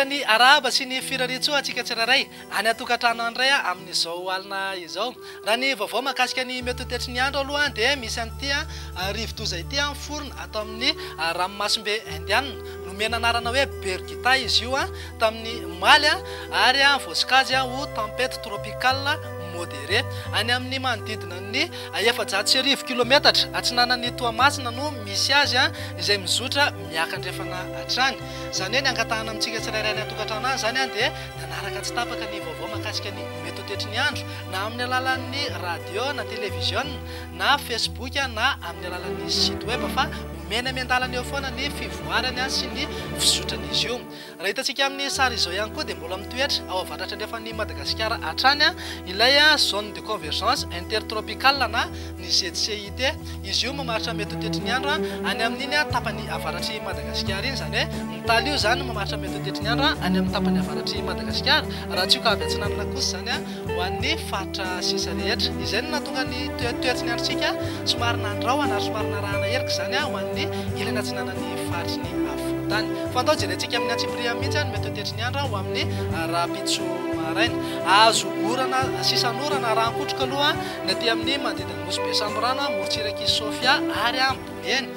Misaotra ny araba sy ny firaritsoa atsika tsiraray any atokantrano andray amin'izao alina izao. Raha ny vaovao mahakasika ny mety tetry ny andro aloha dia misy an'ity rivo-doza ity forona atao amin'ny ranomasimbe indiana. Nomena anarana hoe Bergita izy io tamin'ny maly ary voasikazy ho tempête tropicale modéré any amin'ny manodidina ny 400 kilometatra atsinanan'ny Toamasina no misy azy izay mizotra miakandrefana hatrany. Zany hoe ny angatahana amintsika tsirairay ny atokantrano any zany dia nanaraka tsy tapaka ny vaovao mahakasika ny mety tetry ny andro na amin'ny alalan'ny radio na televizion na Facebook na amin'ny alalan'ny site web fa mena miandalana eo foana ny fivoarany sy ny fisotran'izy io. Raha hitantsika amin'ny sary izao ihany koa dia mbola mitoetra ao avaratra andrefan'ny Madagasikara hatrany ilay zone de convergence intertropicale na ny ZCIT. Izy io mamaritra mety tetry ny andro any amin'iny tapany avaratry Madagasikara iny, zany hoe mitaly io zany mamaritra mety tetry ny andro any amin'ny tapany avaratry Madagasikara. Raha tsy ka avy atsinanana kosa zany ho an'ny faritra sisa rehetra. Izay no nahatonga ny toetry ny androntsika somary nandraona ary somary narahana erika zany ho an'ny ilana atsinanan'ny faritry ny afovoantany. Fantao jerentsika amin'ny Antsipria mihitsy mety tetry ny andro ho amin'ny rapitso maraina. Azo orana sisan'orana raha ankotrika aloha ny aty amin'ny manodidina nosy be samborano morontsiraky Sofia ary Boeny.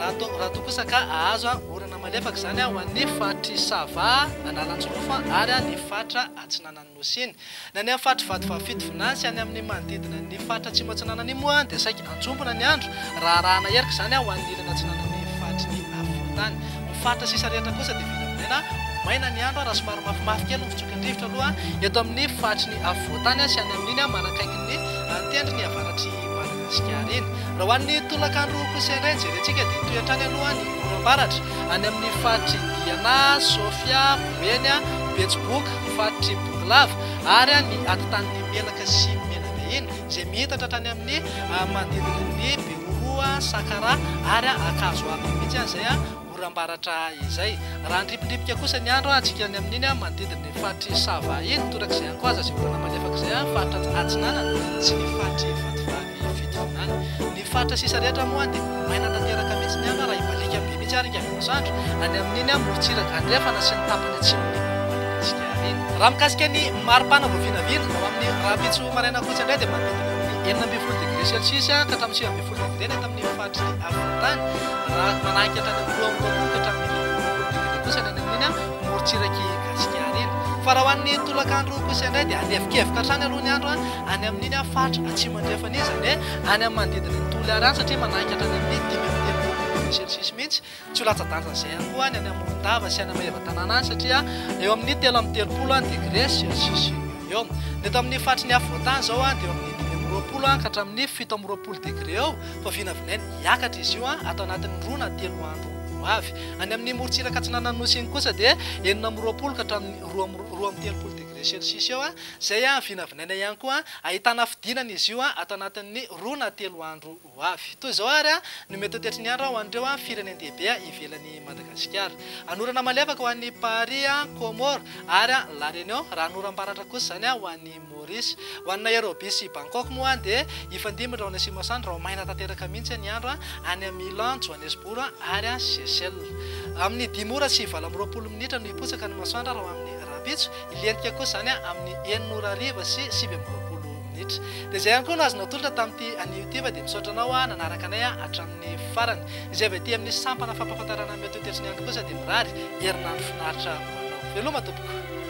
Raha toa kosa ka azo orana malefaka zany ho an'ny faritry Sava analantsorofo ary ny faritra atsinanan'ny Nosiny. Na ny faritra Vadivavafito Finansy any amin'ny manodidina ny faritra Atsimo atsinanany moa dia saika antsompona ny andro raha rahana erika zany ho an'ny ilana atsinanan'ny faritry ny afovoantany. Ny faritra sisa rehetra kosa dia vinavinaina maina ny andro raha somary mafimafy kely fitsokan-drivotra aloha eto amin'ny faritry ny afovoantany sy any amin'iny manakaiky ny tendry ny avaratry Madagasikara iny. Raha ho an'ny tolakandro kosa indray jerentsika dia toetrany aloha ny oram-baratra any amin'ny faritry Diana, Sofia, Boeny, Betsiboka, faritry Bokolava ary ny atotan'ny Melaka sy Menana iny izay mihitatra hatrany amin'ny manodidina ny Behoho, Sakara ary Akazoaby mihitsy izay oram-baratra izay. Raha ndripindripika kosa ny andro atsika ny amin'iny manodidina ny faritry Sava iny torak'izay ihany koa aza izay orana malefaka izay faritra Atsinanana sy ny faritry Vadivavafito Finany. Ny faritra sisa rehetra moa dia maina tanteraka mihitsy ny andro raha ibalika be mihitsy ary ny masoandro any amin'iny morontsiraka andrefana sy ny tapany atsimony Madagasikara iny. Raha mikasika ny maripana voavinavina ao amin'ny rapitso maraina kosa indray dia manodidina amin'ny 12 degré Celsius ka hatramin'ny 20 degré ny tamin'ny faritry afovoantany. Raha manahiky hatrany amin'ny 20 ka hatramin'ny 20 degré kosa ny amin'iny morontsiraky Gasikara iny. Fa raha ho an'ny tolakandro kosa indray dia alefikevoka hatrany aloha ny andro any amin'iny faritra atsimo andrefana iny, zany hoe any amin'ny manodidina ny Toliara any satria manahiky hatrany amin'ny 10 Celsius mihitsy. Tsy ho latsa-danja izay ihany koa any Amorondava sy any Mahevatanana any satria eo amin'ny 13 degré Celsius eo. Ny eto amin'ny faritry ny afovoantany zao dia eo amin'ny 20 ka hatramin'ny 17 degré eo fa vinavinaina hiakatra izy io atao anatin'ny 2 na 3 andro avy. Any amin'ny morontsiraka atsinanan'ny Nosy kosa dia 9 ka hatramin'ny 13 degré Celsius eo izay vinavinaina ihany koa ahitana fidinana izy io atao anatin'ny 2 na 3 andro avy. Toy izao ary no mety tetry ny andro ho an'ireo firenendehibe ivelan'ny Madagasikara. Anorana malefaka ho an'ny Paris, Comore ary La Réunion. Raha anoram-baratra kosa zany ho an'ny Maurice. Ho an'ny Nairobi sy Bangkok moa dia ifandimina raha ny masoandro raha maina tanteraka mihitsy ny andro any Milan, Johannesburg ary Seychelles. Amin'ny 10 ora sy 20 minitra no hipotsaka ny masoandro raha amin'ny rapitso. Ilentika kosa zany amin'ny 9 ora ariva sy 7 minitra. Dia izay ihany koa no azonao tolotra tamin'ity any YouTube dia misaotra anao nanaraka anay hatramin'ny farany. Izay avy aty amin'ny sampana fampahafantarana mety tetry ny andro kosa dia mirary herinandro finaritra ho anao. Veloma tompoko.